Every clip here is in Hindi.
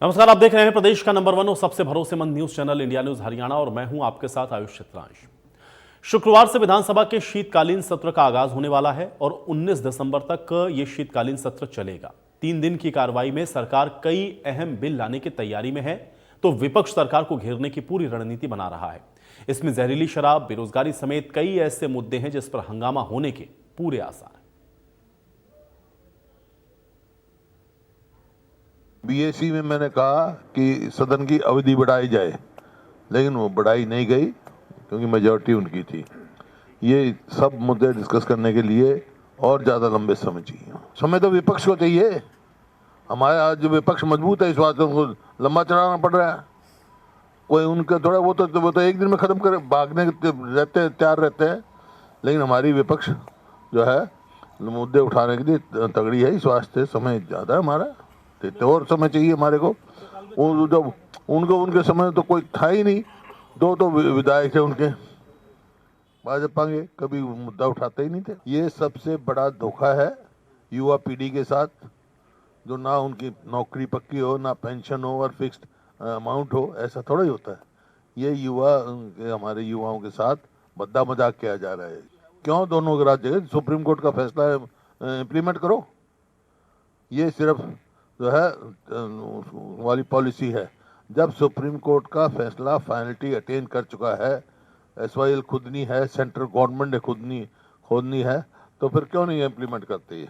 नमस्कार, आप देख रहे हैं प्रदेश का नंबर 1 और सबसे भरोसेमंद news channel India news Haryana और मैं हूं आपके साथ आयुष चित्रांश। शुक्रवार से विधानसभा के शीतकालीन सत्र का आगाज होने वाला है और 19 दिसंबर तक यह शीतकालीन सत्र चलेगा। 3 दिन की कार्रवाई में सरकार कई अहम बिल लाने की तैयारी में है, तो विपक्ष सरकार को घेरने की पूरी रणनीति बना रहा है। इसमें जहरीली शराब, बेरोजगारी समेत कई ऐसे मुद्दे हैं जिस पर हंगामा होने के पूरे आसार। बीएसी में मैंने कहा कि सदन की अवधि बढ़ाई जाए, लेकिन वो बढ़ाई नहीं गई क्योंकि मेजॉरिटी उनकी थी। ये सब मुद्दे डिस्कस करने के लिए और ज़्यादा लंबे समय चाहिए। समय तो विपक्ष को चाहिए। हमारे आज जो विपक्ष मजबूत है, इस बात को उनको लंबा चढ़ाना पड़ रहा है। कोई उनका थोड़ा वो तो एक दिन में ख़त्म करे, भागने रहते हैं, तैयार रहते हैं। लेकिन हमारी विपक्ष जो है मुद्दे उठाने के लिए तगड़ी है। इस वास्ते समय ज़्यादा है हमारा, तो और समय चाहिए हमारे को। जब उनके समय तो कोई था ही नहीं। दो तो विधायक थे उनके, भाजपा के, कभी मुद्दा उठाते ही नहीं थे। ये सबसे बड़ा धोखा है युवा पीढ़ी के साथ, जो ना उनकी नौकरी पक्की हो, ना पेंशन हो और फिक्स्ड अमाउंट हो। ऐसा थोड़ा ही होता है। ये हमारे युवाओं के साथ बद्दा मजाक किया जा रहा है। क्यों दोनों राज्य सुप्रीम कोर्ट का फैसला इम्प्लीमेंट करो। ये सिर्फ जो है वाली पॉलिसी है। जब सुप्रीम कोर्ट का फैसला फाइनलिटी अटेन कर चुका है, एसवाईएल खुदनी है, सेंट्रल गवर्नमेंट ने खुदनी है, तो फिर क्यों नहीं इम्प्लीमेंट करते?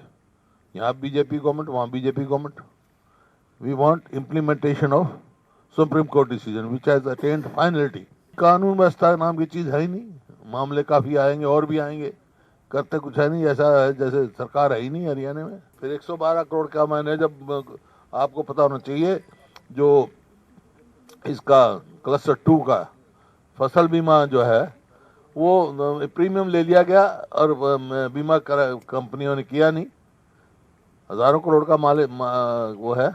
यहाँ बीजेपी गवर्नमेंट, वहाँ BJP government. We want implementation of Supreme Court decision which has attained finality. कानून व्यवस्था नाम की चीज़ है ही नहीं। मामले काफ़ी आएंगे और भी आएंगे, करते कुछ है नहीं। ऐसा है जैसे सरकार है ही नहीं हरियाणा में। फिर 112 करोड़ का मैंने, जब आपको पता होना चाहिए, जो इसका क्लस्टर 2 का फसल बीमा जो है वो प्रीमियम ले लिया गया और बीमा कंपनियों ने किया नहीं। हजारों करोड़ का वो है।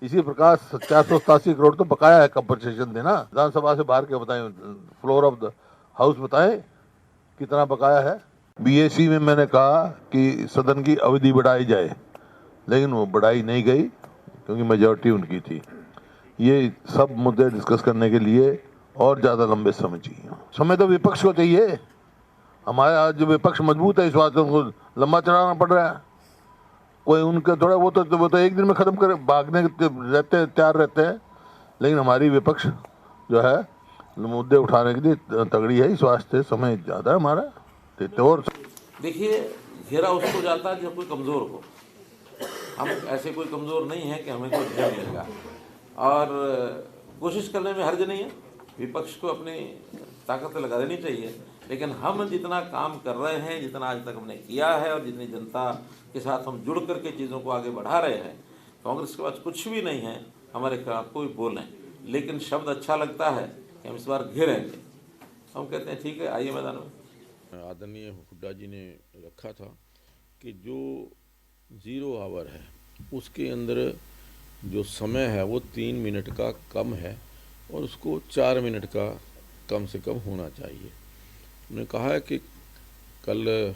इसी प्रकार 487 करोड़ तो बकाया है कंपनसेशन देना। विधानसभा से बाहर के बताएं, फ्लोर ऑफ द हाउस बताएं कितना बकाया है। बीएसी में मैंने कहा कि सदन की अवधि बढ़ाई जाए, लेकिन वो बढ़ाई नहीं गई क्योंकि मेजॉरिटी उनकी थी। ये सब मुद्दे डिस्कस करने के लिए और ज़्यादा लंबे समय चाहिए। समय तो विपक्ष को चाहिए। हमारे आज जो विपक्ष मजबूत है, इस बात को उनको लंबा चढ़ाना पड़ रहा है। कोई उनका थोड़ा वो तो एक दिन में ख़त्म करे, भागने रहते हैं, तैयार रहते हैं। लेकिन हमारी विपक्ष जो है मुद्दे उठाने के लिए तगड़ी है। इस वास्ते समय ज़्यादा है हमारा। और देखिए, घेरा उसको जाता है जब कोई कमज़ोर हो। हम ऐसे कोई कमज़ोर नहीं है कि हमें कोई घेर लेगा, और कोशिश करने में हर्ज नहीं है। विपक्ष को अपनी ताकत लगा देनी चाहिए, लेकिन हम जितना काम कर रहे हैं, जितना आज तक हमने किया है और जितनी जनता के साथ हम जुड़ करके चीज़ों को आगे बढ़ा रहे हैं, कांग्रेस के पास कुछ भी नहीं है हमारे खिलाफ कोई बोलें। लेकिन शब्द अच्छा लगता है कि हम इस बार घेरेंगे। हम कहते हैं ठीक है, आइए मैदान में। आदरणीय हुड्डा जी ने रखा था कि जो 0 आवर है उसके अंदर जो समय है वो 3 मिनट का कम है और उसको 4 मिनट का कम से कम होना चाहिए। उन्होंने कहा है कि कल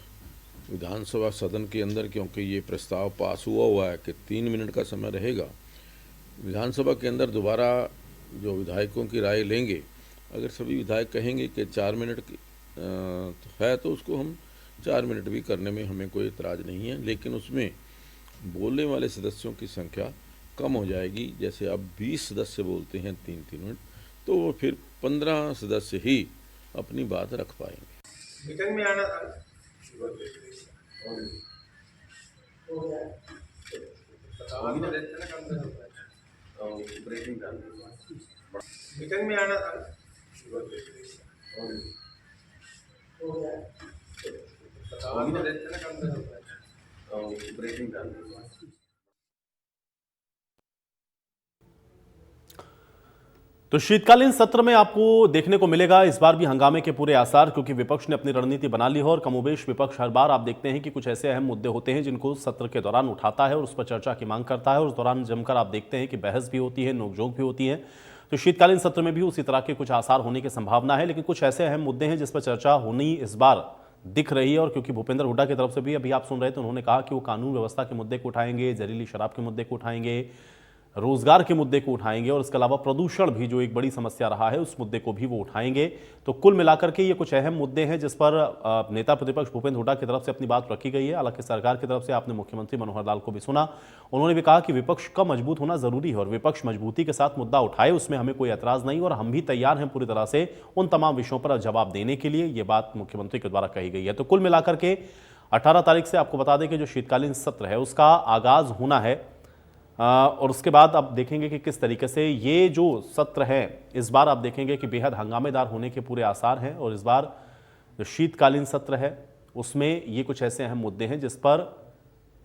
विधानसभा सदन के अंदर, क्योंकि ये प्रस्ताव पास हुआ है कि 3 मिनट का समय रहेगा, विधानसभा के अंदर दोबारा जो विधायकों की राय लेंगे। अगर सभी विधायक कहेंगे कि 4 मिनट की है तो उसको हम 4 मिनट भी करने में हमें कोई इतराज़ नहीं है, लेकिन उसमें बोलने वाले सदस्यों की संख्या कम हो जाएगी। जैसे अब 20 सदस्य बोलते हैं 3-3 मिनट, तो वो फिर 15 सदस्य ही अपनी बात रख पाएंगे। मीटिंग में आना था। मीटिंग में आना था। तो शीतकालीन सत्र में आपको देखने को मिलेगा इस बार भी हंगामे के पूरे आसार, क्योंकि विपक्ष ने अपनी रणनीति बना ली है और कमोबेश विपक्ष हर बार आप देखते हैं कि कुछ ऐसे अहम मुद्दे होते हैं जिनको सत्र के दौरान उठाता है और उस पर चर्चा की मांग करता है और उस दौरान जमकर आप देखते हैं कि बहस भी होती है, नोकझोंक भी होती है। तो शीतकालीन सत्र में भी उसी तरह के कुछ आसार होने की संभावना है, लेकिन कुछ ऐसे अहम मुद्दे हैं जिस पर चर्चा होनी इस बार दिख रही है। और क्योंकि भूपेंद्र हुड्डा की तरफ से भी अभी आप सुन रहे थे, उन्होंने कहा कि वो कानून व्यवस्था के मुद्दे को उठाएंगे, जहरीली शराब के मुद्दे को उठाएंगे, रोजगार के मुद्दे को उठाएंगे और इसके अलावा प्रदूषण भी जो एक बड़ी समस्या रहा है उस मुद्दे को भी वो उठाएंगे। तो कुल मिलाकर के ये कुछ अहम मुद्दे हैं जिस पर नेता प्रतिपक्ष भूपेंद्र हुड्डा की तरफ से अपनी बात रखी गई है। हालांकि सरकार की तरफ से आपने मुख्यमंत्री मनोहर लाल को भी सुना, उन्होंने भी कहा कि विपक्ष का मजबूत होना जरूरी है और विपक्ष मजबूती के साथ मुद्दा उठाए, उसमें हमें कोई एतराज नहीं और हम भी तैयार हैं पूरी तरह से उन तमाम विषयों पर जवाब देने के लिए। ये बात मुख्यमंत्री के द्वारा कही गई है। तो कुल मिलाकर के 18 तारीख से आपको बता दें कि जो शीतकालीन सत्र है उसका आगाज होना है और उसके बाद आप देखेंगे कि किस तरीके से ये जो सत्र है इस बार आप देखेंगे कि बेहद हंगामेदार होने के पूरे आसार हैं। और इस बार जो शीतकालीन सत्र है उसमें ये कुछ ऐसे अहम मुद्दे हैं जिस पर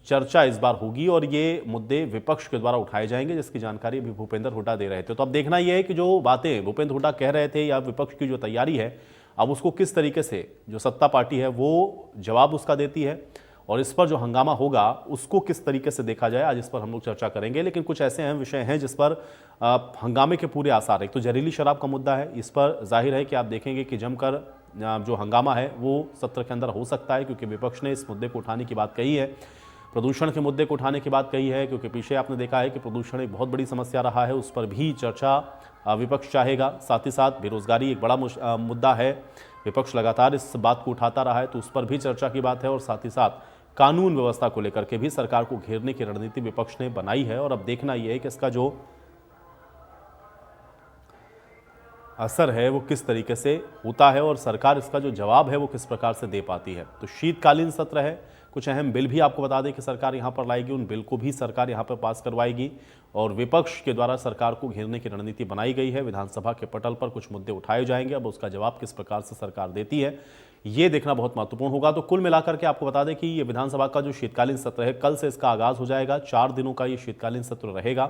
चर्चा इस बार होगी और ये मुद्दे विपक्ष के द्वारा उठाए जाएंगे, जिसकी जानकारी अभी भूपेंद्र हुड्डा दे रहे थे। तो अब देखना यह है कि जो बातें भूपेंद्र हुड्डा कह रहे थे या विपक्ष की जो तैयारी है अब उसको किस तरीके से जो सत्ता पार्टी है वो जवाब उसका देती है और इस पर जो हंगामा होगा उसको किस तरीके से देखा जाए, आज इस पर हम लोग चर्चा करेंगे। लेकिन कुछ ऐसे अहम विषय हैं जिस पर हंगामे के पूरे आसार है। एक तो जहरीली शराब का मुद्दा है, इस पर जाहिर है कि आप देखेंगे कि जमकर जो हंगामा है वो सत्र के अंदर हो सकता है क्योंकि विपक्ष ने इस मुद्दे को उठाने की बात कही है, प्रदूषण के मुद्दे को उठाने की बात कही है क्योंकि पीछे आपने देखा है कि प्रदूषण एक बहुत बड़ी समस्या रहा है, उस पर भी चर्चा विपक्ष चाहेगा। साथ ही साथ बेरोजगारी एक बड़ा मुद्दा है, विपक्ष लगातार इस बात को उठाता रहा है तो उस पर भी चर्चा की बात है। और साथ ही साथ कानून व्यवस्था को लेकर के भी सरकार को घेरने की रणनीति विपक्ष ने बनाई है और अब देखना यह है कि इसका जो असर है वो किस तरीके से होता है और सरकार इसका जो जवाब है वो किस प्रकार से दे पाती है। तो शीतकालीन सत्र है, कुछ अहम बिल भी आपको बता दें कि सरकार यहां पर लाएगी, उन बिल को भी सरकार यहां पर पास करवाएगी और विपक्ष के द्वारा सरकार को घेरने की रणनीति बनाई गई है। विधानसभा के पटल पर कुछ मुद्दे उठाए जाएंगे, अब उसका जवाब किस प्रकार से सरकार देती है ये देखना बहुत महत्वपूर्ण होगा। तो कुल मिलाकर के आपको बता दें कि ये विधानसभा का जो शीतकालीन सत्र है कल से इसका आगाज हो जाएगा। 4 दिनों का ये शीतकालीन सत्र रहेगा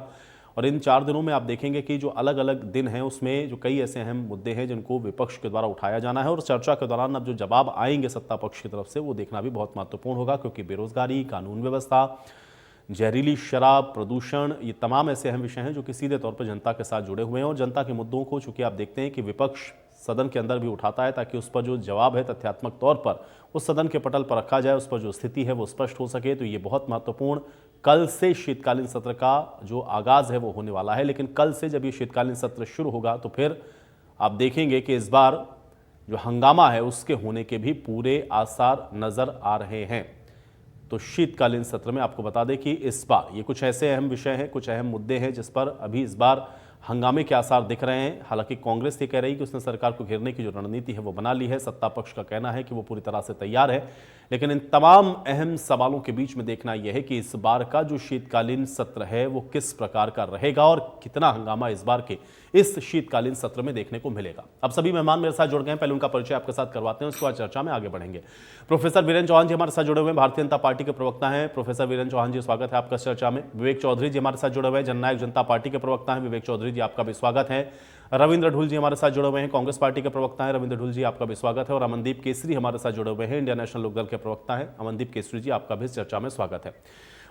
और इन 4 दिनों में आप देखेंगे कि जो अलग अलग दिन हैं उसमें जो कई ऐसे अहम मुद्दे हैं जिनको विपक्ष के द्वारा उठाया जाना है और चर्चा के दौरान अब जो जवाब आएंगे सत्ता पक्ष की तरफ से वो देखना भी बहुत महत्वपूर्ण होगा क्योंकि बेरोजगारी, कानून व्यवस्था, जहरीली शराब, प्रदूषण, ये तमाम ऐसे अहम विषय हैं जो कि सीधे तौर पर जनता के साथ जुड़े हुए हैं और जनता के मुद्दों को चूंकि आप देखते हैं कि विपक्ष सदन के अंदर भी उठाता है ताकि उस पर जो जवाब है तथ्यात्मक तौर पर उस सदन के पटल पर रखा जाए, उस पर जो स्थिति है वो स्पष्ट हो सके। तो ये बहुत महत्वपूर्ण कल से शीतकालीन सत्र का जो आगाज है वो होने वाला है। लेकिन कल से जब ये शीतकालीन सत्र शुरू होगा तो फिर आप देखेंगे कि इस बार जो हंगामा है उसके होने के भी पूरे आसार नजर आ रहे हैं। तो शीतकालीन सत्र में आपको बता दें कि इस बार ये कुछ ऐसे अहम विषय हैं, कुछ अहम मुद्दे हैं जिस पर अभी इस बार हंगामे के आसार दिख रहे हैं। हालांकि कांग्रेस ये कह रही है कि उसने सरकार को घेरने की जो रणनीति है वो बना ली है, सत्ता पक्ष का कहना है कि वो पूरी तरह से तैयार है। लेकिन इन तमाम अहम सवालों के बीच में देखना यह है कि इस बार का जो शीतकालीन सत्र है वो किस प्रकार का रहेगा और कितना हंगामा इस बार के इस शीतकालीन सत्र में देखने को मिलेगा। अब सभी मेहमान मेरे साथ जुड़ गए हैं, पहले उनका परिचय आपके साथ करवाते हैं, उसके बाद चर्चा में आगे बढ़ेंगे। प्रोफेसर वीरेंद्र चौहान जी हमारे साथ जुड़े हुए हैं, भारतीय जनता पार्टी के प्रवक्ता हैं। प्रोफेसर वीरेंद्र चौहान जी स्वागत है आपका चर्चा में। विवेक चौधरी जी हमारे साथ जुड़े हुए हैं, जननायक जनता पार्टी के प्रवक्ता हैं। विवेक चौधरी जी आपका भी स्वागत है। रविंद्र ढुल जी हमारे साथ जुड़े हुए हैं, कांग्रेस पार्टी के प्रवक्ता हैं। रविंद्र ढुल जी आपका भी स्वागत है। और अमनदीप केसरी हमारे साथ जुड़े हुए हैं, इंडिया नेशनल लोकदल के प्रवक्ता हैं। अमनदीप केसरी जी आपका भी इस चर्चा में स्वागत है।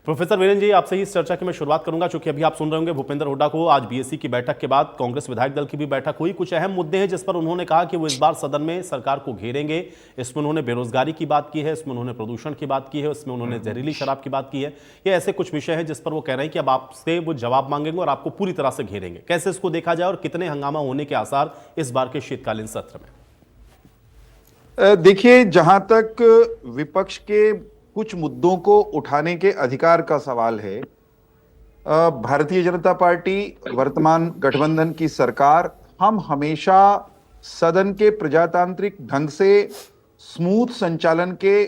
प्रोफेसर वीरेंद्र जी आपसे ही इस चर्चा की मैं शुरुआत करूंगा क्योंकि अभी आप सुन रहे होंगे भूपेंद्र हुड्डा को आज बीएससी की बैठक के बाद कांग्रेस विधायक दल की भी बैठक हुई। कुछ अहम मुद्दे हैं जिस पर उन्होंने कहा कि वो इस बार सदन में सरकार को घेरेंगे। इसमें उन्होंने बेरोजगारी की बात की है, इसमें उन्होंने प्रदूषण की बात की है, इसमें उन्होंने जहरीली शराब की बात की है। ये ऐसे कुछ विषय हैं जिस पर वो कह रहे हैं कि अब आपसे वो जवाब मांगेंगे और आपको पूरी तरह से घेरेंगे। कैसे इसको देखा जाए और कितने हंगामा होने के आसार इस बार के शीतकालीन सत्र में? देखिए, जहां तक विपक्ष के कुछ मुद्दों को उठाने के अधिकार का सवाल है, भारतीय जनता पार्टी वर्तमान गठबंधन की सरकार, हम हमेशा सदन के प्रजातांत्रिक ढंग से स्मूथ संचालन के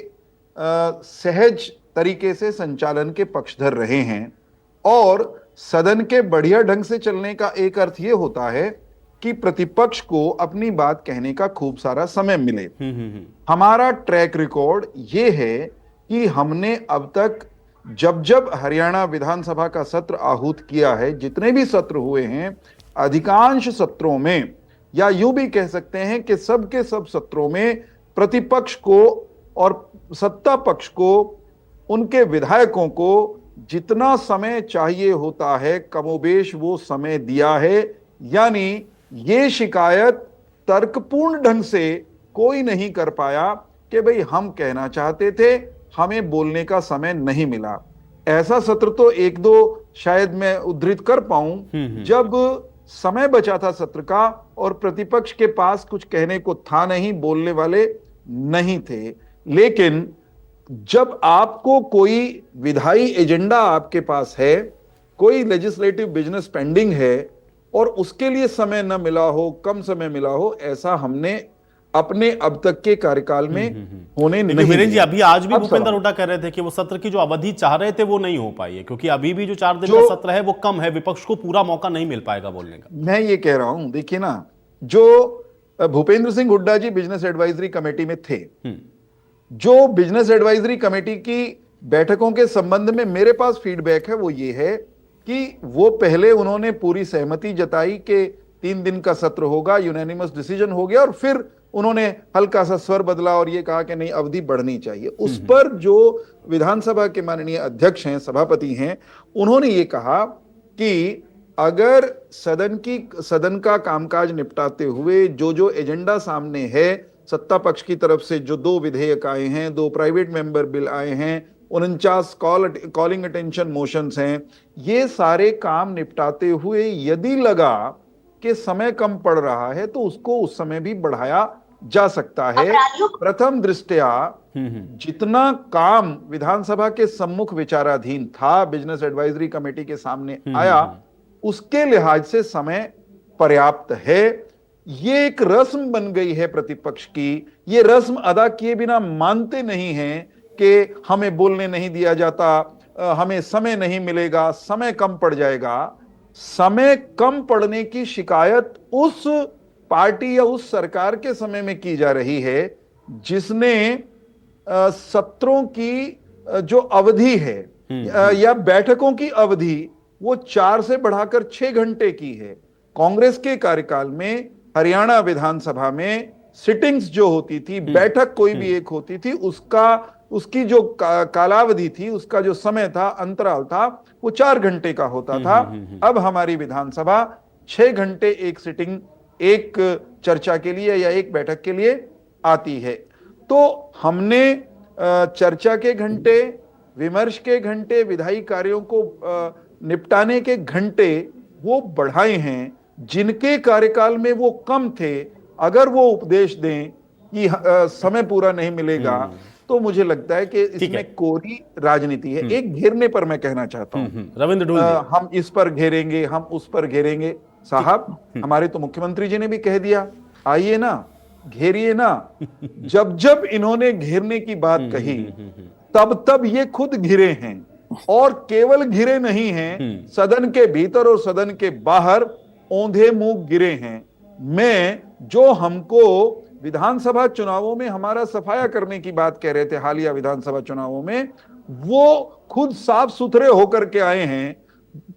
सहज तरीके से संचालन के पक्षधर रहे हैं और सदन के बढ़िया ढंग से चलने का एक अर्थ यह होता है कि प्रतिपक्ष को अपनी बात कहने का खूब सारा समय मिले। हमारा ट्रैक रिकॉर्ड यह है कि हमने अब तक जब जब हरियाणा विधानसभा का सत्र आहूत किया है, जितने भी सत्र हुए हैं, अधिकांश सत्रों में, या यूं भी कह सकते हैं कि सब के सब सत्रों में प्रतिपक्ष को और सत्ता पक्ष को, उनके विधायकों को जितना समय चाहिए होता है कमोबेश वो समय दिया है। यानी ये शिकायत तर्कपूर्ण ढंग से कोई नहीं कर पाया कि भाई हम कहना चाहते थे, हमें बोलने का समय नहीं मिला। ऐसा सत्र तो 1-2 शायद मैं उद्धृत कर पाऊं, जब समय बचा था सत्र का और प्रतिपक्ष के पास कुछ कहने को था नहीं, बोलने वाले नहीं थे। लेकिन जब आपको कोई विधायी एजेंडा आपके पास है, कोई लेजिस्लेटिव बिजनेस पेंडिंग है और उसके लिए समय न मिला हो, कम समय मिला हो, ऐसा हमने अपने अब तक के कार्यकाल में होने नहीं वीरेंद्र जी, दिया। अभी आज भी अब भूपेंद्र सवाल। हुड्डा कह रहे थे कि वो सत्र की जो अवधि चाह रहे थे वो नहीं हो पाई है, क्योंकि अभी भी जो 4 दिन का सत्र है वो कम है, विपक्ष को पूरा मौका नहीं मिल पाएगा बोलने का। मैं ये कह रहा हूं, देखिए ना, जो भूपेंद्र सिंह हुड्डा जी बिजनेस एडवाइजरी कमेटी में थे, जो बिजनेस एडवाइजरी कमेटी की बैठकों के संबंध में मेरे पास फीडबैक है, वो ये है कि वो पहले उन्होंने पूरी सहमति जताई कि 3 दिन का सत्र होगा, यूनानिमस डिसीजन हो गया, और फिर उन्होंने हल्का सा स्वर बदला और ये कहा कि नहीं, अवधि बढ़नी चाहिए। उस पर जो विधानसभा के माननीय अध्यक्ष हैं, सभापति हैं, उन्होंने ये कहा कि अगर सदन का कामकाज निपटाते हुए जो जो एजेंडा सामने है, सत्ता पक्ष की तरफ से जो 2 विधेयक आए हैं, 2 प्राइवेट मेंबर बिल आए हैं, 49 कॉलिंग अटेंशन मोशंस हैं, ये सारे काम निपटाते हुए यदि लगा कि समय कम पड़ रहा है तो उसको उस समय भी बढ़ाया जा सकता है। प्रथम दृष्टया जितना काम विधानसभा के सम्मुख विचाराधीन था, बिजनेस एडवाइजरी कमेटी के सामने आया, उसके लिहाज से समय पर्याप्त है। ये एक रस्म बन गई है प्रतिपक्ष की, ये रस्म अदा किए बिना मानते नहीं हैं कि हमें बोलने नहीं दिया जाता, हमें समय नहीं मिलेगा, समय कम पड़ जाएगा। समय कम पड़ने की शिकायत उस पार्टी या उस सरकार के समय में की जा रही है जिसने सत्रों की जो अवधि है या बैठकों की अवधि वो 4 से बढ़ाकर 6 घंटे की है। कांग्रेस के कार्यकाल में हरियाणा विधानसभा में सिटिंग्स जो होती थी, बैठक कोई भी एक होती थी, उसकी जो कालावधि थी, उसका जो समय था, अंतराल था, वो 4 घंटे का होता था। अब हमारी विधानसभा 6 घंटे एक सिटिंग, एक चर्चा के लिए या एक बैठक के लिए आती है। तो हमने चर्चा के घंटे, विमर्श के घंटे, विधायी कार्यों को निपटाने के घंटे वो बढ़ाए हैं। जिनके कार्यकाल में वो कम थे, अगर वो उपदेश दें कि समय पूरा नहीं मिलेगा, तो मुझे लगता है कि इसमें कोरी राजनीति है। एक घेरने पर मैं कहना चाहता हूं, रविंद्र ढोल जी, हम इस पर घेरेंगे, हम उस पर घेरेंगे। साहब, हमारे तो मुख्यमंत्री जी ने भी कह दिया, आइए ना, घेरिए ना। जब जब इन्होंने घेरने की बात कही, तब तब ये खुद घिरे हैं, और केवल घिरे नहीं हैं, सदन के भीतर और सदन के बाहर औंधे मुंह गिरे हैं। मैं जो हमको विधानसभा चुनावों में हमारा सफाया करने की बात कह रहे थे, हालिया विधानसभा चुनावों में, वो खुद साफ सुथरे होकर के आए हैं,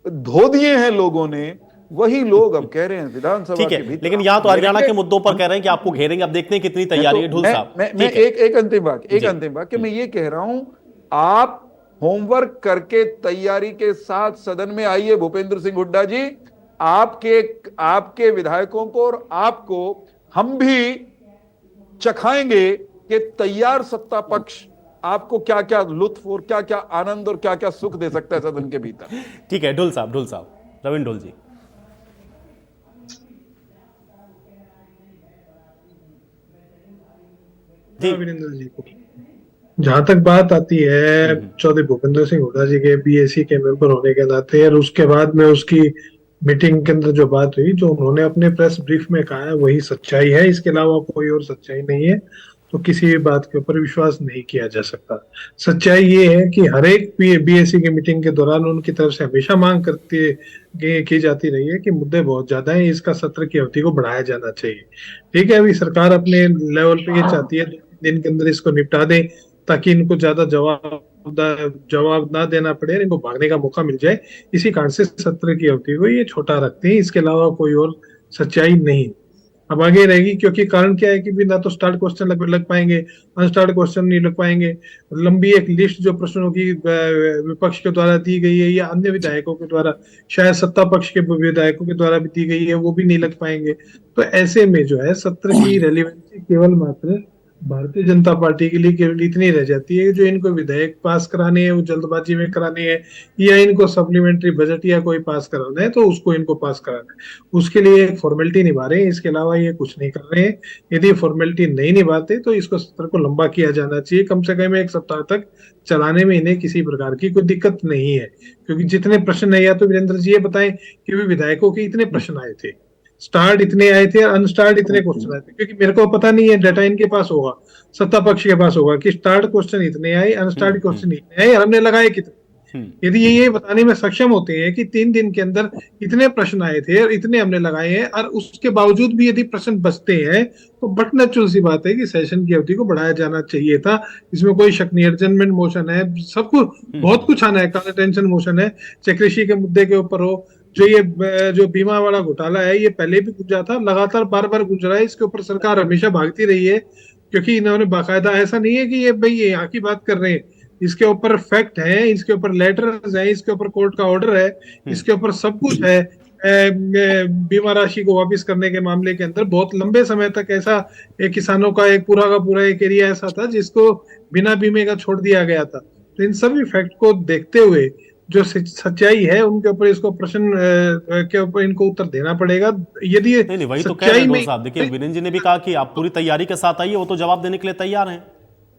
धो दिए हैं लोगों ने, वही लोग अब कह रहे हैं विधानसभा के भीतर। लेकिन यहां तो हरियाणा के मुद्दों पर कह रहे हैं कि आपको घेरेंगे। अब देखते हैं कितनी तैयारी है। ढोल साहब, मैं एक अंतिम वाक्य मैं ये कह रहा हूं, आप होमवर्क करके तैयारी के साथ सदन में आइए। भूपेंद्र सिंह हुड्डा जी, आपके विधायकों को और आपको हम भी चखाएंगे कि तैयार सत्ता पक्ष आपको क्या क्या लुत्फ और क्या क्या आनंद और क्या क्या सुख दे सकता है सदन के भीतर। ठीक है, ढोल साहब, रविंद्र ढोल जी। वीरेंद्र जी को जहां तक बात आती है चौधरी भूपेंद्र सिंह हुड्डा जी के बीएसी के मेंबर होने के नाते, और उसके बाद में उसकी मीटिंग के अंदर जो बात हुई, जो उन्होंने अपने प्रेस ब्रीफ में कहा है, वही सच्चाई है। इसके अलावा कोई और सच्चाई नहीं है, तो किसी भी बात के ऊपर विश्वास नहीं किया जा सकता। सच्चाई ये है कि हर एक बीएसी की मीटिंग के दौरान उनकी तरफ से हमेशा मांग की जाती रही है कि मुद्दे बहुत ज्यादा है, इसका सत्र की अवधि को बढ़ाया जाना चाहिए। ठीक है, अभी सरकार अपने लेवल पे ये चाहती है 2 दिन के अंदर इसको निपटा दे, ताकि इनको ज्यादा जवाब ना देना पड़े, इनको भागने का मौका मिल जाए। इसी कारण से सत्र की अवधि को ये छोटा रखते हैं। इसके अलावा कोई और सच्चाई नहीं। अब आगे रहेगी, क्योंकि कारण क्या है कि भी ना तो स्टार्ट क्वेश्चन लग पाएंगे, अनस्टार्ट क्वेश्चन नहीं लग पाएंगे। लंबी एक लिस्ट जो प्रश्नों की विपक्ष के द्वारा दी गई है या अन्य विधायकों के द्वारा, शायद सत्ता पक्ष के विधायकों के द्वारा भी दी गई है, वो भी नहीं लग पाएंगे। तो ऐसे में जो है सत्र की रेलिवेंसी केवल मात्र भारतीय जनता पार्टी के लिए केवल इतनी रह जाती है कि जो इनको विधेयक पास कराने हैं वो जल्दबाजी में कराने हैं, या इनको सप्लीमेंट्री बजट या कोई पास कराना है तो उसको इनको पास कराना है, उसके लिए एक फॉर्मेलिटी निभा रहे हैं। इसके अलावा ये कुछ नहीं कर रहे हैं। यदि फॉर्मेलिटी नहीं निभाते तो इसको सत्र को लंबा किया जाना चाहिए, कम से कम 1 सप्ताह तक चलाने में इन्हें किसी प्रकार की कोई दिक्कत नहीं है। क्योंकि जितने प्रश्न है, या तो वीरेंद्र जी ये बताएं कि वे विधायकों के इतने प्रश्न आए थे, स्टार्ट इतने आए थे और अनस्टार्ट इतने क्वेश्चन आए थे, क्योंकि मेरे को पता नहीं है, डाटा इनके पास होगा, सत्ता पक्ष के पास होगा कि स्टार्ट क्वेश्चन इतने आए, अनस्टार्ट क्वेश्चन इतने आए और हमने लगाए कितने। यदि ये बताने में सक्षम होते हैं कि 3 दिन के अंदर इतने प्रश्न आए थे और इतने हमने लगाए हैं, और उसके बावजूद भी यदि प्रश्न बचते हैं तो बट नेचुरल सी बात है कि सेशन की अवधि को बढ़ाया जाना चाहिए था। इसमें कोई शक नहीं। एडजमेंट मोशन है, सब कुछ बहुत कुछ आना है, कॉल अटेंशन मोशन है, चाहे कृषि के मुद्दे के ऊपर हो, जो बीमा वाला घोटाला है ये पहले भी गुंजा था, लगातार बार बार गुंज रहा है, इसके ऊपर सरकार हमेशा भागती रही है। क्योंकि इन्होंने बाकायदा, ऐसा नहीं है कि ये भाई ये यहाँ की बात कर रहे हैं, इसके ऊपर फैक्ट है, इसके ऊपर लेटर्स है, इसके ऊपर कोर्ट का ऑर्डर है, इसके ऊपर सब कुछ है। बीमा राशि को वापस करने के मामले के अंदर बहुत लंबे समय तक ऐसा किसानों का एक पूरा का पूरा एक एरिया ऐसा था जिसको बिना बीमे का छोड़ दिया गया था। तो इन सभी फैक्ट को देखते हुए जो सच्चाई है उनके ऊपर इसको प्रश्न के ऊपर इनको उत्तर देना पड़ेगा। यदि नहीं, वही तो कह रहे हैं साहब। देखिए, वीरेंद्र जी ने भी कहा कि आप पूरी तैयारी के साथ आइए, वो तो जवाब देने के लिए तैयार हैं।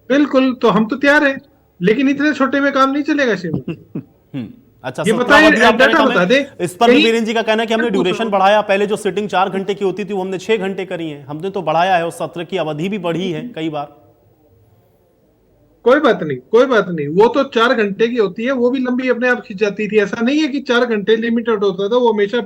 बिल्कुल, तो हम तो तैयार हैं, लेकिन इतने छोटे में काम नहीं चलेगा श्रीमान। अच्छा, ये बताइए, डाटा बता दे। इस पर भी वीरेंद्र जी का कहना है कि हमने ड्यूरेशन बढ़ाया। पहले जो सिटिंग 4 घंटे की होती थी वो हमने 6 घंटे करी है। हमने तो बढ़ाया है, उस सत्र की अवधि भी बढ़ी है कई बार। कोई बात नहीं, कोई बात नहीं, वो तो 4 घंटे की होती है, वो भी लंबी अपने आप खिंच जाती थी। ऐसा नहीं है कि 4 घंटे लिमिटेड होता था, वो हमेशा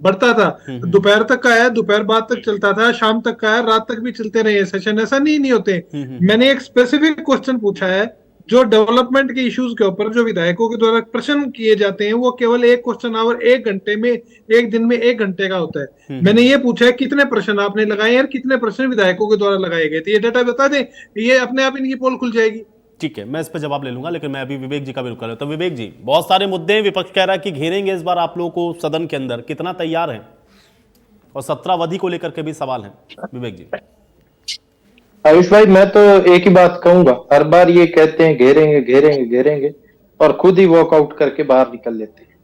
बढ़ता था। दोपहर तक का है, दोपहर बाद तक चलता था, शाम तक का है, रात तक भी चलते रहे सेशन, ऐसा नहीं होते। मैंने एक स्पेसिफिक क्वेश्चन पूछा है जो डेवलपमेंट के इश्यूज के ऊपर जो विधायकों के द्वारा प्रश्न किए जाते हैं, वो केवल एक क्वेश्चन आवर 1 घंटे में, एक दिन में 1 घंटे का होता है। मैंने ये पूछा है कितने प्रश्न आपने लगाए और कितने प्रश्न विधायकों के द्वारा लगाए गए थे, ये डाटा बता दें, ये अपने आप इनकी पोल खुल जाएगी। ठीक है, मैं इस पर जवाब ले लूंगा, लेकिन मैं अभी विवेक जी का भी रुक कर। तो विवेक जी, बहुत सारे मुद्दे हैं, विपक्ष कह रहा है कि घेरेंगे इस बार आप लोगों को सदन के अंदर, कितना तैयार हैं? और सत्रावधि को लेकर के भी सवाल है, विवेक जी। आयुष भाई, मैं तो एक ही बात कहूंगा, हर बार ये कहते हैं घेरेंगे घेरेंगे घेरेंगे और खुद ही वॉकआउट करके बाहर निकल लेते हैं।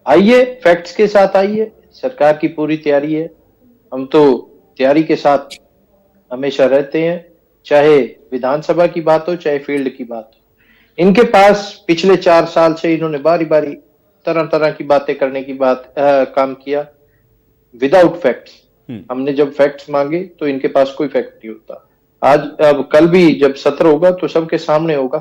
आइए, फैक्ट्स के साथ आइए, सरकार की पूरी तैयारी है, हम तो तैयारी के साथ हमेशा रहते हैं, चाहे विधानसभा की बात हो चाहे फील्ड की बात हो। इनके पास पिछले 4 साल से इन्होंने बारी बारी तरह तरह की बातें करने की काम किया विदाउट फैक्ट्स। हमने जब फैक्ट्स मांगे तो इनके पास कोई फैक्ट नहीं होता। आज अब कल भी जब सत्र होगा तो सबके सामने होगा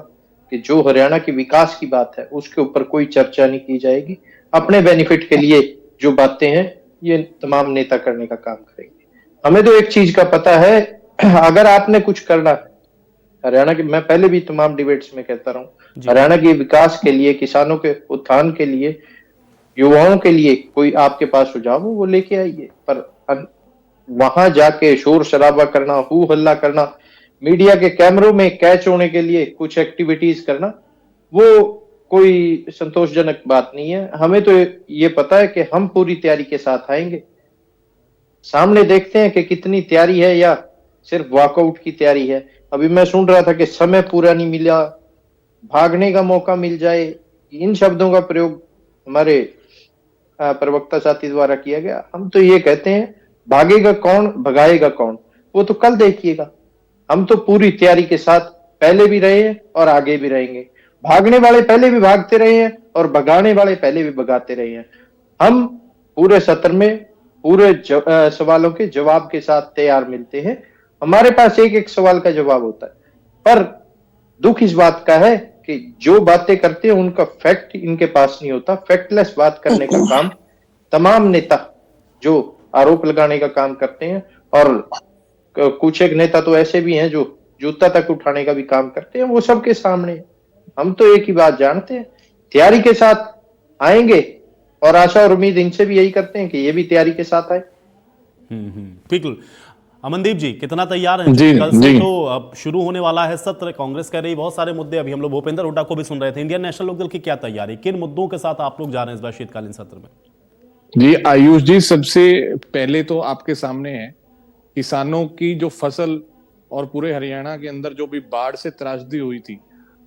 कि जो हरियाणा के विकास की बात है उसके ऊपर कोई चर्चा नहीं की जाएगी। अपने बेनिफिट के लिए जो बातें हैं ये तमाम नेता करने का काम करेंगे। हमें तो एक चीज का पता है, अगर आपने कुछ करना है हरियाणा के, मैं पहले भी तमाम डिबेट्स में कहता रहा हूँ, हरियाणा के विकास के लिए, किसानों के उत्थान के लिए, युवाओं के लिए कोई आपके पास सुझाव हो वो लेके आइए। पर वहां जाके शोर शराबा करना, हू हल्ला करना, मीडिया के कैमरों में कैच होने के लिए कुछ एक्टिविटीज करना, वो कोई संतोषजनक बात नहीं है। हमें तो ये पता है कि हम पूरी तैयारी के साथ आएंगे, सामने देखते हैं कि कितनी तैयारी है या सिर्फ वॉकआउट की तैयारी है। अभी मैं सुन रहा था कि समय पूरा नहीं मिला, भागने का मौका मिल जाए, इन शब्दों का प्रयोग हमारे प्रवक्ता साथी द्वारा किया गया। हम तो ये कहते हैं, भागेगा कौन भगाएगा कौन, वो तो कल देखिएगा। हम तो पूरी तैयारी के साथ पहले भी रहे हैं और आगे भी रहेंगे। भागने वाले पहले भी भागते रहे हैं और भगाने वाले पहले भी भगाते रहे हैं। हम पूरे सत्र में पूरे सवालों के जवाब के साथ तैयार मिलते हैं। हमारे पास एक एक सवाल का जवाब होता है, पर दुख इस बात का है कि जो बातें करते हैं उनका फैक्ट इनके पास नहीं होता। फैक्टलेस बात करने का काम तमाम नेता जो आरोप लगाने का काम करते हैं, और कुछ एक नेता तो ऐसे भी हैं जो जूता तक उठाने का भी काम करते हैं, वो सबके सामने। हम तो एक ही बात जानते हैं, तैयारी के साथ आएंगे और आशा और उम्मीद इनसे भी यही करते हैं कि ये भी तैयारी के साथ आए। बिल्कुल। अमनदीप जी, कितना तैयार हैं? कल से तो अब शुरू होने वाला है सत्र। कांग्रेस कह रही बहुत सारे मुद्दे, अभी हम लोग भूपेंद्र हुड्डा को भी सुन रहे थे। इंडियन नेशनल लोकदल की क्या तैयारी, किन मुद्दों के साथ आप लोग जा रहे हैं इस बार शीतकालीन सत्र में? जी आयुष जी, सबसे पहले तो आपके सामने है किसानों की जो फसल और पूरे हरियाणा के अंदर जो भी बाढ़ से त्रासदी हुई थी,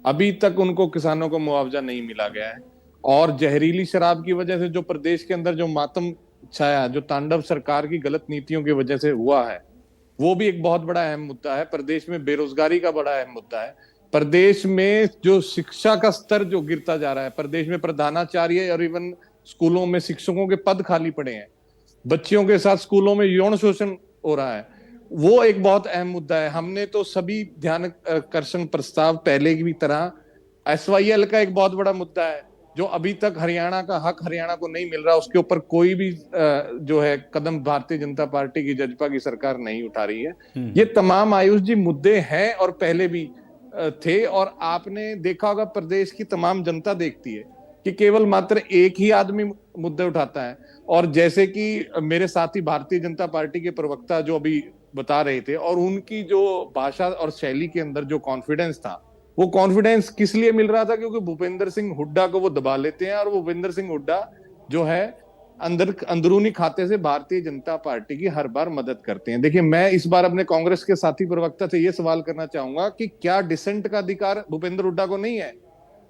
अभी तक उनको किसानों को मुआवजा नहीं मिला गया है। और जहरीली शराब की वजह से जो प्रदेश के अंदर जो मातम छाया, जो तांडव सरकार की गलत नीतियों की वजह से हुआ है, वो भी एक बहुत बड़ा अहम मुद्दा है। प्रदेश में बेरोजगारी का बड़ा अहम मुद्दा है। प्रदेश में जो शिक्षा का स्तर जो गिरता जा रहा है, प्रदेश में प्रधानाचार्य और इवन स्कूलों में शिक्षकों के पद खाली पड़े हैं, बच्चियों के साथ स्कूलों में यौन शोषण हो रहा है, वो एक बहुत अहम मुद्दा है। हमने तो सभी ध्यान आकर्षण प्रस्ताव पहले की भी तरह, SYL का एक बहुत बड़ा मुद्दा है जो अभी तक हरियाणा का हक हरियाणा को नहीं मिल रहा, उसके ऊपर कोई भी जो है कदम भारतीय जनता पार्टी की, जजपा की सरकार नहीं उठा रही है। ये तमाम आयुष जी मुद्दे हैं और पहले भी थे। और आपने देखा होगा, प्रदेश की तमाम जनता देखती है कि केवल मात्र एक ही आदमी मुद्दे उठाता है। और जैसे कि मेरे साथी भारतीय जनता पार्टी के प्रवक्ता जो अभी बता रहे थे, और उनकी जो भाषा और शैली के अंदर जो कॉन्फिडेंस था, वो कॉन्फिडेंस किस लिए मिल रहा था? क्योंकि भूपेंद्र सिंह हुड्डा को वो दबा लेते हैं, और भूपेंद्र सिंह हुड्डा जो है अंदरूनी खाते से भारतीय जनता पार्टी की हर बार मदद करते हैं। देखिए, मैं इस बार अपने कांग्रेस के साथी प्रवक्ता से ये सवाल करना चाहूंगा कि क्या डिसेंट का अधिकार भूपेंद्र हुड्डा को नहीं है?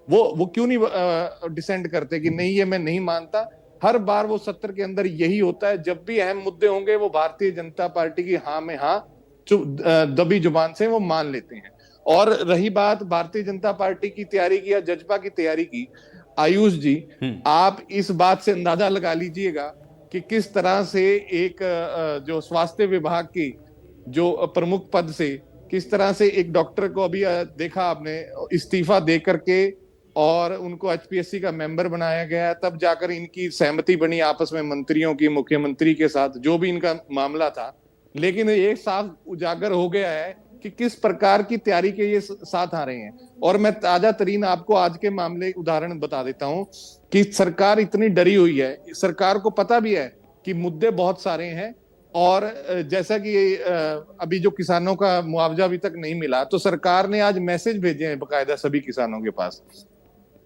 वो क्यों नहीं डिसेंट करते कि नहीं, ये मैं नहीं मानता? हर बार वो सत्र के अंदर यही होता है, जब भी अहम मुद्दे होंगे वो भारतीय जनता पार्टी की हाँ में हाँ दबी जुबान से वो मान लेते हैं। और रही बात भारतीय जनता पार्टी की तैयारी की या जजपा की तैयारी की, आयुष जी, आप इस बात से अंदाजा लगा लीजिएगा कि किस तरह से एक जो स्वास्थ्य विभाग की जो प्रमुख पद से किस तरह से एक डॉक्टर को अभी देखा आपने इस्तीफा दे करके और उनको HPSC का मेंबर बनाया गया, तब जाकर इनकी सहमति बनी आपस में मंत्रियों की, मुख्यमंत्री के साथ, जो भी इनका मामला था। लेकिन ये साफ उजागर हो गया है कि किस प्रकार की तैयारी के ये साथ आ रहे हैं। और मैं ताजा तरीन आपको आज के मामले उदाहरण बता देता हूं कि सरकार इतनी डरी हुई है, सरकार को पता भी है कि मुद्दे बहुत सारे हैं। और जैसा कि अभी जो किसानों का मुआवजा अभी तक नहीं मिला, तो सरकार ने आज मैसेज भेजे हैं बकायदा सभी किसानों के पास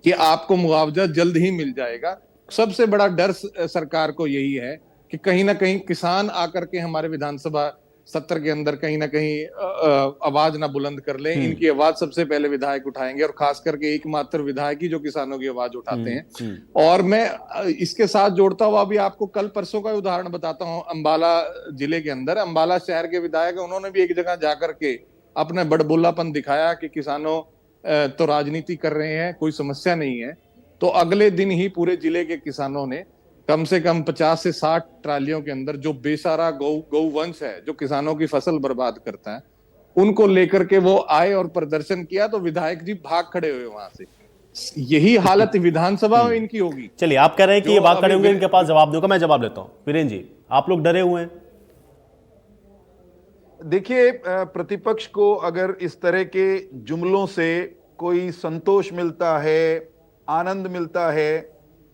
कि आपको मुआवजा जल्द ही मिल जाएगा। सबसे बड़ा डर सरकार को यही है कि कहीं ना कहीं किसान आकर के हमारे विधानसभा सत्र के अंदर कहीं ना कहीं आवाज ना बुलंद कर ले। इनकी आवाज सबसे पहले विधायक उठाएंगे, और खास करके एकमात्र विधायक ही जो किसानों की आवाज उठाते हैं। और मैं इसके साथ जोड़ता हुआ अभी आपको कल परसों का उदाहरण बताता हूं। अंबाला जिले के अंदर अंबाला शहर के विधायक, उन्होंने भी एक जगह जाकर के अपना बड़बोलापन दिखाया कि किसानों तो राजनीति कर रहे हैं, कोई समस्या नहीं है। तो अगले दिन ही पूरे जिले के किसानों ने कम से कम 50 से 60 ट्रालियों के अंदर जो बेसारा गौवंश है, जो किसानों की फसल बर्बाद करता है, उनको लेकर के वो आए और प्रदर्शन किया। तो विधायक जी भाग खड़े हुए वहां से। यही हालत विधानसभा में इनकी होगी। चलिए, आप कह रहे हैं कि ये भाग खड़े होंगे, इनके पास जवाब दूंगा। मैं जवाब लेता हूं। वीरेंद्र जी, आप लोग डरे हुए हैं? देखिए, प्रतिपक्ष को अगर इस तरह के जुमलों से कोई संतोष मिलता है, आनंद मिलता है,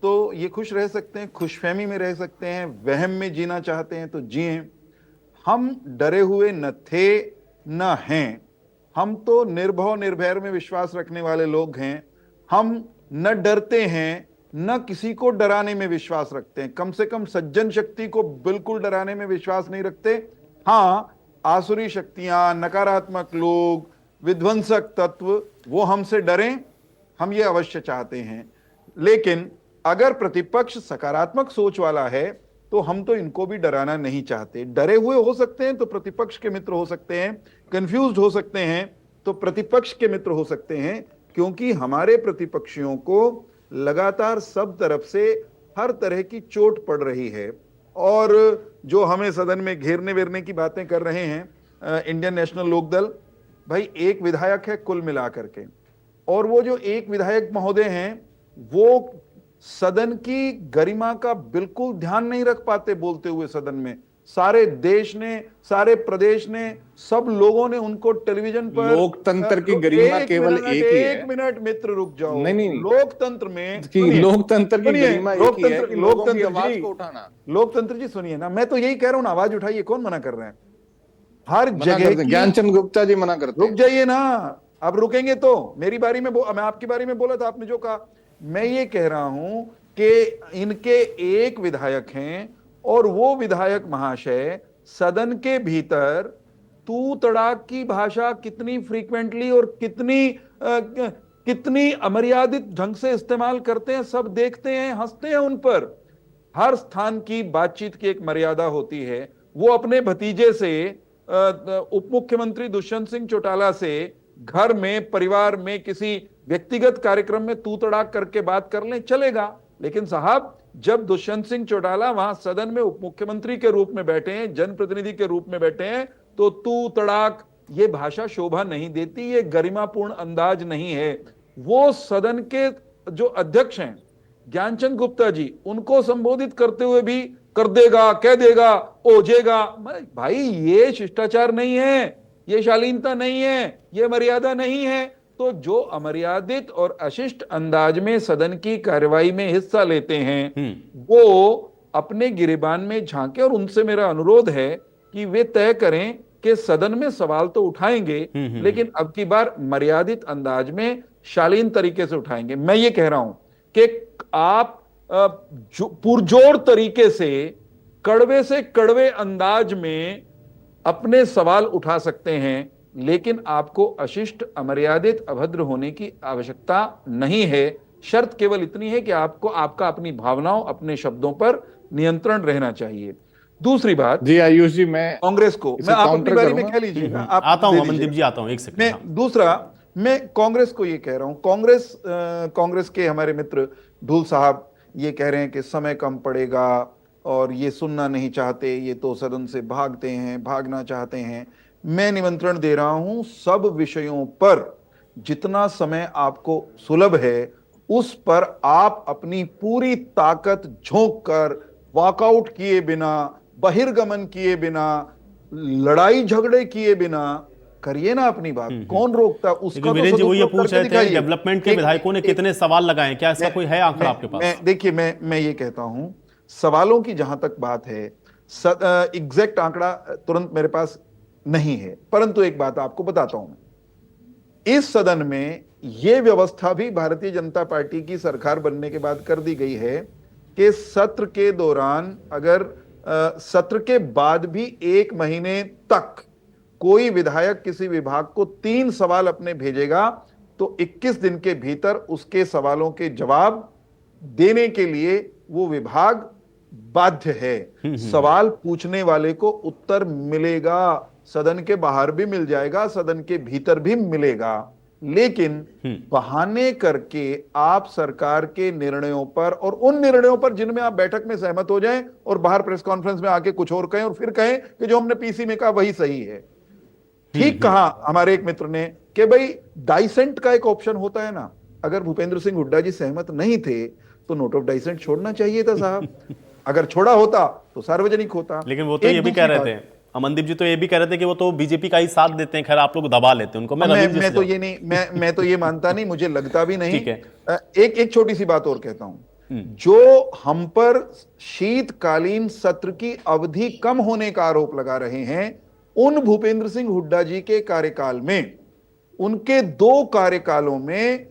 तो ये खुश रह सकते हैं, खुशफहमी में रह सकते हैं, वहम में जीना चाहते हैं तो जिएं। हम डरे हुए न थे न हैं। हम तो निर्भय निर्भय में विश्वास रखने वाले लोग हैं। हम न डरते हैं न किसी को डराने में विश्वास रखते हैं। कम से कम सज्जन शक्ति को बिल्कुल डराने में विश्वास नहीं रखते। हाँ, आसुरी शक्तियां, नकारात्मक लोग, विध्वंसक तत्व, वो हमसे डरें, हम ये अवश्य चाहते हैं। लेकिन अगर प्रतिपक्ष सकारात्मक सोच वाला है तो हम तो इनको भी डराना नहीं चाहते। डरे हुए हो सकते हैं तो प्रतिपक्ष के मित्र हो सकते हैं, कंफ्यूज्ड हो सकते हैं तो प्रतिपक्ष के मित्र हो सकते हैं, क्योंकि हमारे प्रतिपक्षियों को लगातार सब तरफ से हर तरह की चोट पड़ रही है। और जो हमें सदन में घेरने वेरने की बातें कर रहे हैं इंडियन नेशनल लोकदल, भाई एक विधायक है कुल मिलाकर के, और वो जो एक विधायक महोदय हैं वो सदन की गरिमा का बिल्कुल ध्यान नहीं रख पाते बोलते हुए सदन में। सारे देश ने, सारे प्रदेश ने, सब लोगों ने उनको टेलीविजन पर, लोकतंत्र की गरिमा केवल एक ही है। एक मिनट मित्र रुक जाओ। नहीं, लोकतंत्र में लोकतंत्र की गरिमा एक ही है, लोगों की आवाज को उठाना। लोकतंत्र जी सुनिए ना, मैं तो यही कह रहा हूं ना, आवाज उठाइए, कौन मना कर रहे हैं? हर जगह ज्ञानचंद गुप्ता जी मना करते हैं। रुक जाइए ना, अब रुकेंगे तो मेरी बारी में मैं आपकी बारी में बोला था, आपने जो कहा। मैं ये कह रहा हूं कि इनके एक विधायक हैं और वो विधायक महाशय सदन के भीतर तू तड़ाक की भाषा कितनी फ्रीक्वेंटली और कितनी अमर्यादित ढंग से इस्तेमाल करते हैं, सब देखते हैं, हंसते हैं उन पर। हर स्थान की बातचीत की एक मर्यादा होती है। वो अपने भतीजे से, उप मुख्यमंत्री दुष्यंत सिंह चौटाला से घर में, परिवार में, किसी व्यक्तिगत कार्यक्रम में तू तड़ाक करके बात कर लें, चलेगा। लेकिन साहब, जब दुष्यंत सिंह चौटाला वहां सदन में उप मुख्यमंत्री के रूप में बैठे हैं, जनप्रतिनिधि के रूप में बैठे हैं, तो तू तड़ाक ये भाषा शोभा नहीं देती, ये गरिमापूर्ण अंदाज नहीं है। वो सदन के जो अध्यक्ष हैं ज्ञानचंद गुप्ता जी, उनको संबोधित करते हुए भी कर देगा, कह देगा, ओझेगा। भाई, ये शिष्टाचार नहीं है, ये शालीनता नहीं है, ये मर्यादा नहीं है। तो जो अमर्यादित और अशिष्ट अंदाज में सदन की कार्यवाही में हिस्सा लेते हैं, वो अपने गिरेबान में झांके। और उनसे मेरा अनुरोध है कि वे तय करें कि सदन में सवाल तो उठाएंगे, लेकिन अब की बार मर्यादित अंदाज में, शालीन तरीके से उठाएंगे। मैं ये कह रहा हूं कि आप पुरजोर तरीके से, कड़वे से कड़वे अंदाज में अपने सवाल उठा सकते हैं, लेकिन आपको अशिष्ट, अमर्यादित, अभद्र होने की आवश्यकता नहीं है। शर्त केवल इतनी है कि आपको आपका अपनी भावनाओं, अपने शब्दों पर नियंत्रण रहना चाहिए। दूसरी बात जी आयुष जी, मैं कांग्रेस को, मैं आप अपनी बारी में कह लीजिएगा, आप आता हूं दे अमनदीप दीजिए। जी, आता हूं, एक सेकंड। दूसरा, मैं कांग्रेस को ये कह रहा हूं, कांग्रेस के हमारे मित्र ढूल साहब ये कह रहे हैं कि समय कम पड़ेगा और ये सुनना नहीं चाहते, ये तो सदन से भागते हैं, भागना चाहते हैं। मैं निमंत्रण दे रहा हूं, सब विषयों पर जितना समय आपको सुलभ है, उस पर आप अपनी पूरी ताकत झोंक कर, वॉकआउट किए बिना, बहिर्गमन किए बिना, लड़ाई झगड़े किए बिना करिए ना अपनी बात। कौन रोकता उसका? वीरेंद्र जी, वो ये पूछ रहे थे, डेवलपमेंट के विधायकों ने कितने सवाल लगाए, क्या इसका कोई है आंकड़ा आपके पास? देखिए, मैं ये कहता हूं, सवालों की जहां तक बात है, एग्जैक्ट आंकड़ा तुरंत मेरे पास नहीं है, परंतु एक बात आपको बताता हूं। इस सदन में यह व्यवस्था भी भारतीय जनता पार्टी की सरकार बनने के बाद कर दी गई है कि सत्र के दौरान, अगर सत्र के बाद भी 1 महीने तक कोई विधायक किसी विभाग को 3 सवाल अपने भेजेगा, तो 21 दिन के भीतर उसके सवालों के जवाब देने के लिए वो विभाग बाध्य है। सवाल पूछने वाले को उत्तर मिलेगा, सदन के बाहर भी मिल जाएगा, सदन के भीतर भी मिलेगा। लेकिन बहाने करके आप सरकार के निर्णयों पर, और उन निर्णयों पर जिनमें आप बैठक में सहमत हो जाएं और बाहर प्रेस कॉन्फ्रेंस में आके कुछ और कहें और फिर कहें कि जो हमने पीसी में कहा वही सही है। ठीक कहा हमारे एक मित्र ने कि भाई डाइसेंट का एक ऑप्शन होता है ना। अगर भूपेंद्र सिंह हुड्डा जी सहमत नहीं थे तो नोट ऑफ डाइसेंट छोड़ना चाहिए था साहब। अगर छोड़ा होता तो सार्वजनिक होता। लेकिन वो तो ये भी कह रहे थे, अमनदीप जी तो ये भी कह रहे थे कि वो तो बीजेपी का ही साथ देते हैं, खैर आप लोग दबा लेते हैं उनको। मैं तो ये नहीं, मैं तो ये मानता नहीं, मुझे लगता भी नहीं। ठीक है। एक छोटी सी बात और कहता हूं, जो हम पर शीतकालीन सत्र की अवधि कम होने का आरोप लगा रहे हैं, उन भूपेंद्र सिंह हुड्डा जी के कार्यकाल में, उनके 2 कार्यकालों में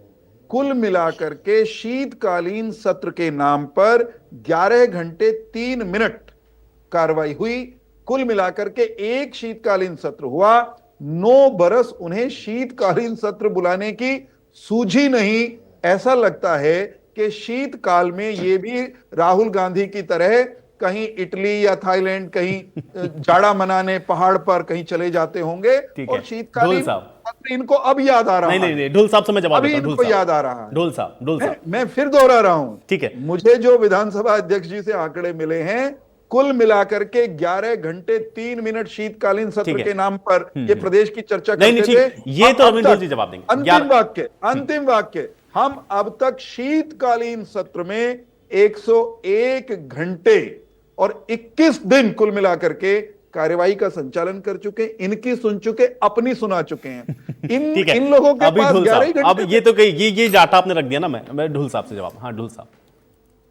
कुल मिलाकर के शीतकालीन सत्र के नाम पर 11 घंटे 3 मिनट कार्रवाई हुई। कुल मिलाकर के एक शीतकालीन सत्र हुआ। 9 बरस उन्हें शीतकालीन सत्र बुलाने की सूझी नहीं। ऐसा लगता है कि शीतकाल में ये भी राहुल गांधी की तरह कहीं इटली या थाईलैंड, कहीं जाड़ा मनाने पहाड़ पर कहीं चले जाते होंगे। और शीतकालीन सत्र इनको अब याद आ रहा है। नहीं, ढुल साहब से मैं जवाब अभी इनको याद आ रहा है। ढुल साहब मैं फिर दोहरा रहा हूं। ठीक है। मुझे जो विधानसभा अध्यक्ष जी से आंकड़े मिले हैं, कुल मिलाकर के 11 घंटे 3 मिनट शीतकालीन सत्र के नाम पर ये प्रदेश की चर्चा करते थे। ये तो अरविंद जी जवाब देंगे। अंतिम वाक्य, हम अब तक शीतकालीन सत्र में 101 घंटे और 21 दिन कुल मिलाकर के कार्यवाही का संचालन कर चुके, इनकी सुन चुके, अपनी सुना चुके हैं। इन लोगों के पास 11 घंटे। अब ये तो ये डाटा आपने रख दिया ना। मैं ढुल साहब से जवाब। हाँ ढुल साहब,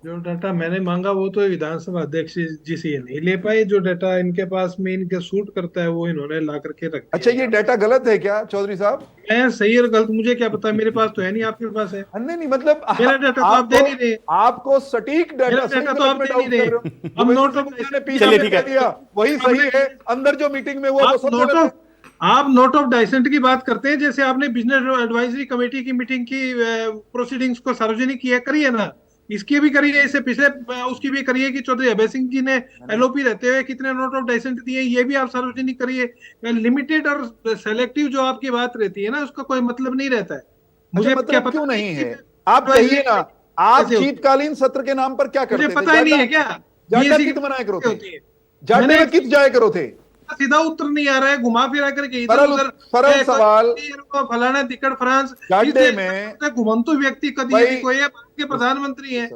जो डाटा मैंने मांगा वो तो विधानसभा अध्यक्ष जी से ये नहीं ले पाए। जो डाटा इनके पास में इनके सूट करता है वो इन्होंने ला करके रख दिया। अच्छा, ये डाटा गलत है क्या चौधरी साहब? मैं सही और गलत मुझे क्या पता, मेरे पास तो है नहीं, आपके पास है। नहीं, मतलब मेरा डाटा तो आप दे नहीं रहे। आपको सटीक डाटा तो आप दे नहीं रहे। हम नोट ने पीछे दिया वही सही है, अंदर जो मीटिंग में हुआ वो सब आप नोट ऑफ डाइसेंट की बात करते हैं, जैसे आपने बिजनेस एडवाइजरी कमेटी की मीटिंग की प्रोसीडिंग्स को सार्वजनिक किया, करिए ना। इसकी भी करिए, इससे पिछले उसकी भी करिए कि चौधरी अभय सिंह जी ने एलओपी रहते हुए कितने नोट ऑफ डाइसेंट दिए, ये भी आप सार्वजनिक करिए। लिमिटेड और सेलेक्टिव जो आपकी बात रहती है ना, उसका कोई मतलब नहीं रहता है। मुझे मुझे क्या मतलब पता क्यों नहीं कि है? आप कहिए ना, आप कैसे होती है? शीतकालीन सत्र के नाम पर क्या करते मुझे थे? पता ही नहीं है क्या जाटा बीएससी कित मनाया करो होती थे? है। जाटे मैंने में कित जाया करो थे? सीधा उत्तर नहीं आ रहा है, घुमा फिरा करके इधर सरल उधर सरल सवाल। फलाना टिकट फ्रांस, इस जाटे देश में में घुमंतु व्यक्ति कभी भाई यदि कोई है, भारत के प्रधानमंत्री है।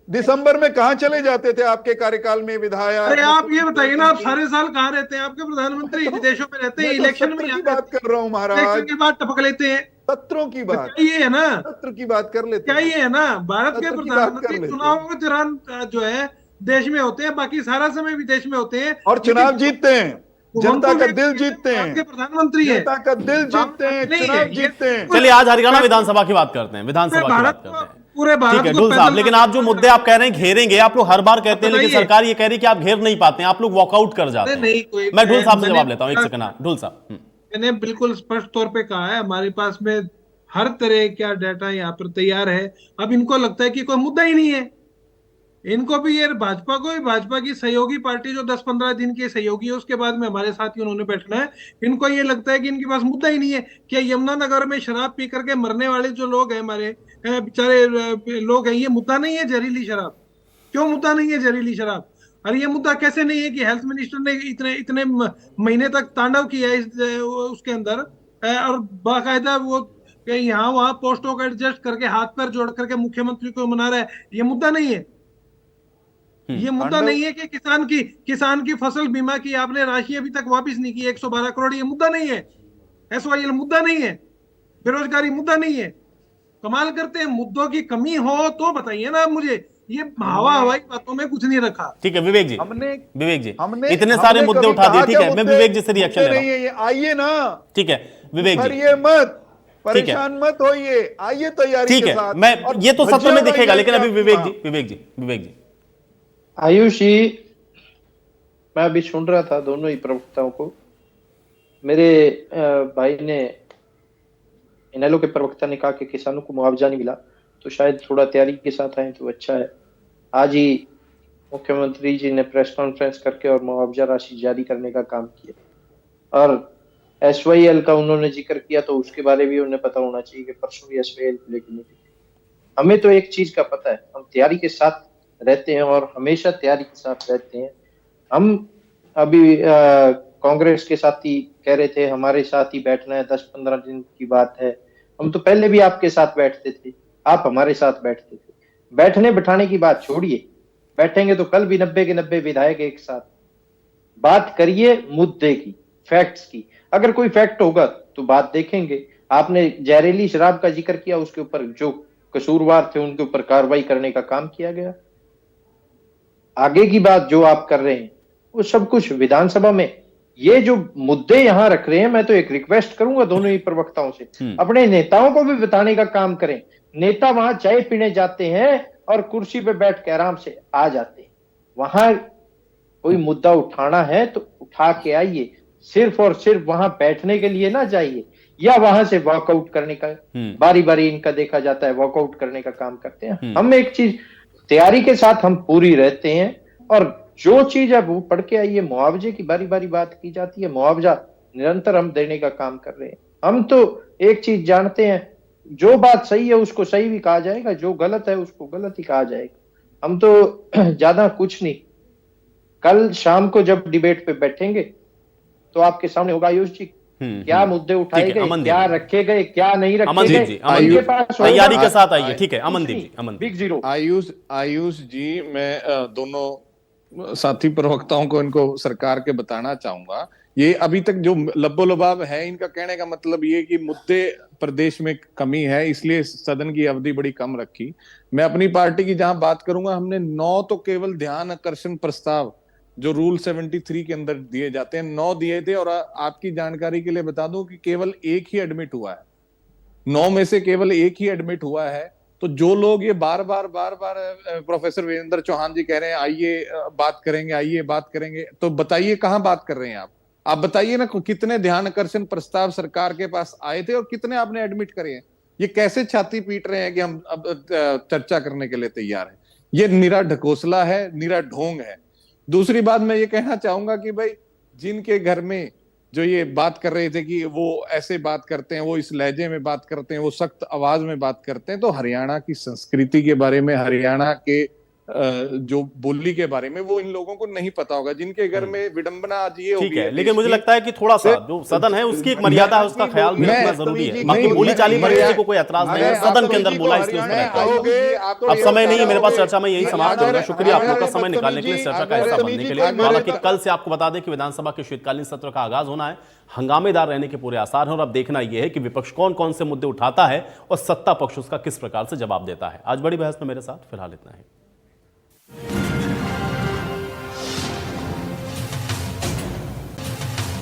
दिसंबर में कहां चले जाते थे आपके कार्यकाल में विधायक? अरे आप ये बताइए ना, आप सारे साल कहाँ रहते हैं? आपके प्रधानमंत्री विदेशों में रहते हैं, मैं तो इलेक्शन में सत्र की यहाँ बात कर रहा हूं इलेक्शन महाराज, के बाद टपक लेते हैं। सत्रों की तो बात, क्या ये है ना, सत्र की बात कर लेते क्या हैं, ये है ना, भारत के सत्र की बात कर प्रधानमंत्री लेते हैं। चुनाव के दौरान जो है देश में होते हैं, बाकी सारा समय विदेश में होते हैं और चुनाव जीतते हैं, जनता का दिल जीतते भारत के हैं, प्रधानमंत्री है। जनता का दिल जीतते हैं, नहीं है, चुनाव ये जीतते हैं। चलिए आज हरियाणा विधानसभा की बात करते हैं, विधानसभा की बात भारत करते हैं। पूरे ठीक भारत है को ढुल साहब, पैदल लेकिन आप जो मुद्दे आप कह रहे हैं घेरेंगे, आप लोग हर बार कहते हैं, लेकिन बताइए। सरकार ये कह रही है कि आप घेर नहीं पाते हैं, आप लोग वॉकआउट कर जाते हैं। नहीं, कोई मैं ढुल साहब से मैंने- जवाब लेता हूं, एक सेकंड। ढुल साहब। मैंने बिल्कुल स्पष्ट तौर पे कहा है, हमारे पास में हर तरह का डाटा यहाँ पर तैयार है। अब इनको लगता है कि कोई मुद्दा ही नहीं है। इनको भी ये भाजपा की सहयोगी पार्टी जो 10-15 दिन की सहयोगी है, उसके बाद में हमारे साथ ही उन्होंने बैठना है। इनको ये लगता है कि इनके पास मुद्दा ही नहीं है। क्या यमुनानगर में शराब पी करके मरने वाले जो लोग हैं, हमारे बेचारे लोग हैं, ये मुद्दा नहीं है जहरीली शराब? क्यों मुद्दा नहीं है जहरीली शराब? और ये मुद्दा कैसे नहीं है कि हेल्थ मिनिस्टर ने इतने इतने महीने तक तांडव किया है उसके अंदर, और बाकायदा वो यहाँ वहां पोस्टों को एडजस्ट करके हाथ पैर जोड़ करके मुख्यमंत्री को मना रहा है। ये मुद्दा नहीं है। ये मुद्दा नहीं है कि किसान की फसल बीमा की आपने राशि अभी तक वापस नहीं की 112 करोड़, ये मुद्दा नहीं है। एसवाईएल मुद्दा नहीं है। बेरोजगारी मुद्दा नहीं है। कमाल करते हैं, मुद्दों की कमी हो तो बताइए ना आप मुझे। ये हवाई बातों में कुछ नहीं रखा। ठीक है विवेक जी, हमने इतने सारे मुद्दे उठा दिए, ठीक है, मैं विवेक जी से रिएक्शन ले रहा हूं। ये आइए ना, ठीक है विवेक जी, ये मत परेशान मत होइए, आइए तैयारी ठीक के है, साथ। मैं और ये तो सत्र में भज्जिया दिखेगा, लेकिन अभी उड़ाइए विवेक जी आयुष जी, मैं अभी सुन रहा था दोनों ही प्रवक्ताओं को। मेरे भाई ने, इनेलो के प्रवक्ता ने कहा कि किसानों को मुआवजा नहीं मिला, तो शायद थोड़ा तैयारी के साथ आए तो अच्छा है। आज ही मुख्यमंत्री जी ने प्रेस कॉन्फ्रेंस करके और मुआवजा राशि जारी करने का काम किया, और एसवाईएल का उन्होंने जिक्र किया, तो उसके बारे में उन्हें पता होना चाहिए कि परसों भी एसवाईएल को लेकर मीटिंग। हमें तो एक चीज का पता है, हम तैयारी के साथ रहते हैं और हमेशा तैयारी के साथ रहते हैं। हम अभी कांग्रेस के साथी कह रहे थे हमारे साथ ही बैठना है, 10-15 दिन की बात है। हम तो पहले भी आपके साथ बैठते थे, आप हमारे साथ बैठते थे। बैठने बैठाने की बात छोड़िए, बैठेंगे तो कल भी 90 के 90 विधायक एक साथ। बात करिए मुद्दे की, फैक्ट्स की। अगर कोई फैक्ट होगा तो बात देखेंगे। आपने जहरीली शराब का जिक्र किया, उसके ऊपर जो कसूरवार थे उनके ऊपर कार्रवाई करने का काम किया गया। आगे की बात जो आप कर रहे हैं वो सब कुछ विधानसभा में, ये जो मुद्दे यहां रख रहे हैं, मैं तो एक रिक्वेस्ट करूंगा दोनों ही प्रवक्ताओं से, अपने नेताओं को भी बताने का काम करें। नेता वहां चाय पीने जाते हैं और कुर्सी पे बैठ के आराम से आ जाते हैं। वहां कोई मुद्दा उठाना है तो उठा के आइए, सिर्फ और सिर्फ वहां बैठने के लिए ना जाइए, या वहां से वॉकआउट करने का बारी बारी इनका देखा जाता है, वॉकआउट करने का काम करते हैं। हम एक चीज, तैयारी के साथ हम पूरी रहते हैं, और जो चीज है वो पढ़ के आइए। मुआवजे की बारी बारी बात की जाती है, मुआवजा निरंतर हम देने का काम कर रहे हैं। हम तो एक चीज जानते हैं, जो बात सही है उसको सही भी कहा जाएगा, जो गलत है उसको गलत ही कहा जाएगा। हम तो ज्यादा कुछ नहीं, कल शाम को जब डिबेट पे बैठेंगे तो आपके सामने होगा आयुष जी, क्या मुद्दे उठाए गए, क्या रखे गए, क्या नहीं रखे गए। तैयारी के साथ आइए। ठीक है अमनदीप जी, बिग जीरो। आयुष जी, मैं दोनों साथी प्रवक्ताओं को, इनको सरकार के बताना चाहूंगा, ये अभी तक जो लब्बो लबाब है, इनका कहने का मतलब ये कि मुद्दे प्रदेश में कमी है, इसलिए सदन की अवधि बड़ी कम रखी। मैं अपनी पार्टी की जहां बात करूंगा, हमने 9 तो केवल ध्यान आकर्षण प्रस्ताव जो रूल 73 के अंदर दिए जाते हैं 9 दिए थे, और आपकी जानकारी के लिए बता दूं कि केवल एक ही एडमिट हुआ है। 9 में से केवल एक ही एडमिट हुआ है, तो जो लोग ये बार बार प्रोफेसर वीरेंद्र चौहान जी कह रहे हैं आइए बात करेंगे, आइए बात करेंगे, तो बताइए कहाँ बात कर रहे हैं आप बताइए ना, कितने ध्यान आकर्षण प्रस्ताव सरकार के पास आए थे और कितने आपने एडमिट करे हैं? ये कैसे छाती पीट रहे हैं कि हम अब चर्चा करने के लिए तैयार हैं? ये निरा ढकोसला है, निरा ढोंग है। दूसरी बात मैं ये कहना चाहूंगा कि भाई जिनके घर में जो ये बात कर रहे थे कि वो ऐसे बात करते हैं, वो इस लहजे में बात करते हैं, वो सख्त आवाज में बात करते हैं, तो हरियाणा की संस्कृति के बारे में, हरियाणा के जो बोली के बारे में वो इन लोगों को नहीं पता होगा। जिनके घर में विडंबना आज ये ठीक है, लेकिन मुझे लगता है कि थोड़ा सा जो सदन है उसकी एक मर्यादा है, उसका ख्याल भी रखना जरूरी है। बाकी बोली चाली पर किसी को कोई ऐतराज नहीं है, सदन के अंदर बोला इसलिए उस पर ऐतराज। अब समय नहीं है मेरे पास, चर्चा में यही समाप्त करूंगा। शुक्रिया आप लोग का समय निकालने के लिए, चर्चा का हिस्सा बनने के लिए। हालांकि कल से आपको बता दें कि विधानसभा के शीतकालीन सत्र का आगाज होना है, हंगामेदार रहने के पूरे आसार हैं और अब देखना यह है कि विपक्ष कौन कौन से मुद्दे उठाता है और सत्ता पक्ष उसका किस प्रकार से जवाब देता है। आज बड़ी बहस में मेरे साथ फिलहाल इतना है।